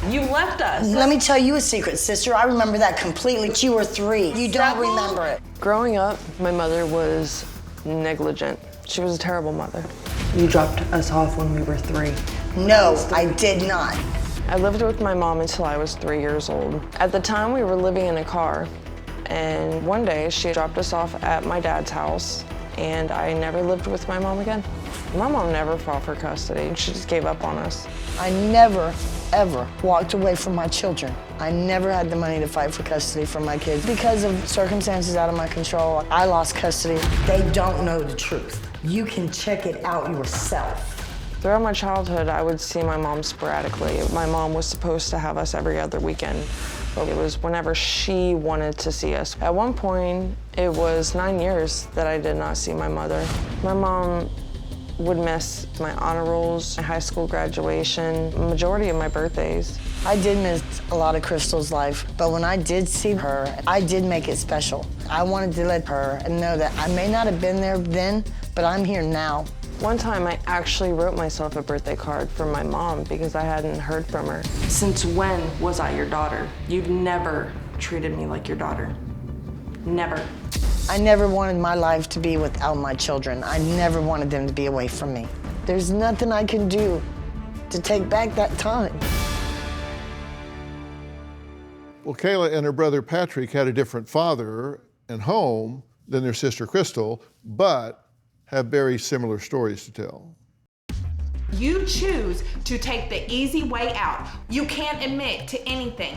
You left us. Let me tell you a secret, sister. I remember that completely. You were 3. You don't remember it. Growing up, my mother was negligent. She was a terrible mother. You dropped us off when we were 3. No, I did not. I lived with my mom until I was 3 years old. At the time, we were living in a car, and one day she dropped us off at my dad's house, and I never lived with my mom again. My mom never fought for custody. She just gave up on us. I never, ever walked away from my children. I never had the money to fight for custody for my kids. Because of circumstances out of my control, I lost custody. They don't know the truth. You can check it out yourself. Throughout my childhood, I would see my mom sporadically. My mom was supposed to have us every other weekend, but it was whenever she wanted to see us. At one point, it was 9 years that I did not see my mother. My mom would miss my honor rolls, my high school graduation, majority of my birthdays. I did miss a lot of Crystal's life, but when I did see her, I did make it special. I wanted to let her know that I may not have been there then, but I'm here now. One time, I actually wrote myself a birthday card for my mom because I hadn't heard from her. Since when was I your daughter? You've never treated me like your daughter. Never. I never wanted my life to be without my children. I never wanted them to be away from me. There's nothing I can do to take back that time. Well, Kayla and her brother Patrick had a different father and home than their sister Crystal, but have very similar stories to tell. You choose to take the easy way out. You can't admit to anything.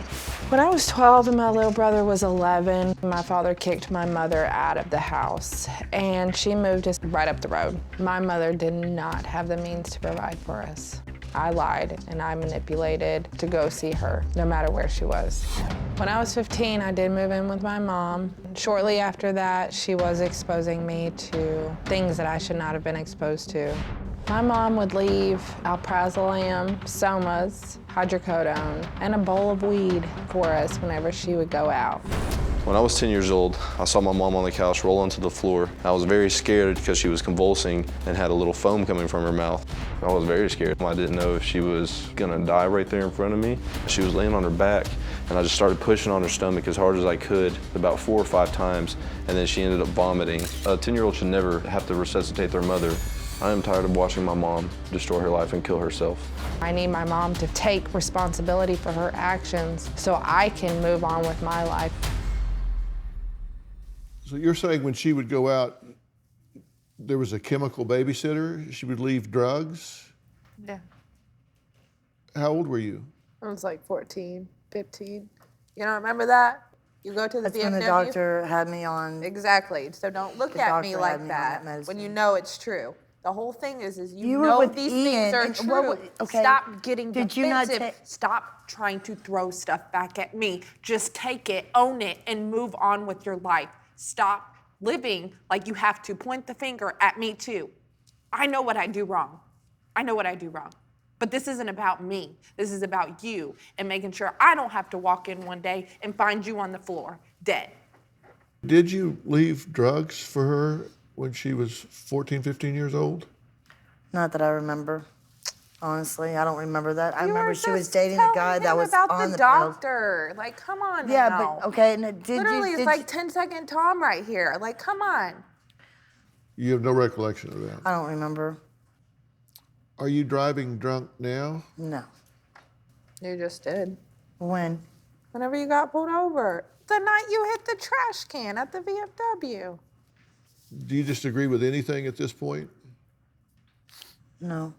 When I was 12 and my little brother was 11, my father kicked my mother out of the house and she moved us right up the road. My mother did not have the means to provide for us. I lied and I manipulated to go see her, no matter where she was. When I was 15, I did move in with my mom. Shortly after that, she was exposing me to things that I should not have been exposed to. My mom would leave alprazolam, somas, hydrocodone, and a bowl of weed for us whenever she would go out. When I was 10 years old, I saw my mom on the couch roll onto the floor. I was very scared because she was convulsing and had a little foam coming from her mouth. I was very scared. I didn't know if she was gonna die right there in front of me. She was laying on her back, and I just started pushing on her stomach as hard as I could, about 4 or 5 times, and then she ended up vomiting. A 10-year-old should never have to resuscitate their mother. I am tired of watching my mom destroy her life and kill herself. I need my mom to take responsibility for her actions so I can move on with my life. So you're saying when she would go out, there was a chemical babysitter? She would leave drugs? Yeah. How old were you? I was like 14, 15. You don't remember that? You go to the That's when VFW? the doctor had me on. Exactly. So don't look at me like that when you know it's true. The whole thing is you know these things are true. Okay. Stop getting Did you not defensive. Stop trying to throw stuff back at me. Just take it, own it, and move on with your life. Stop living like you have to point the finger at me too. I know what I do wrong. I know what I do wrong. But this isn't about me. This is about you and making sure I don't have to walk in one day and find you on the floor, dead. Did you leave drugs for her when she was 14, 15 years old? Not that I remember. Honestly, I don't remember that. I You remember were she was just dating a telling guy that him was about on the the pills. doctor. Like, come on Yeah, now. but okay. And did Literally, you? it's like 10-second Tom right here. Like, come on. You have no recollection of that? I don't remember. Are you driving drunk now? No. You just did. When? Whenever you got pulled over. The night you hit the trash can at the VFW. Do you disagree with anything at this point? No.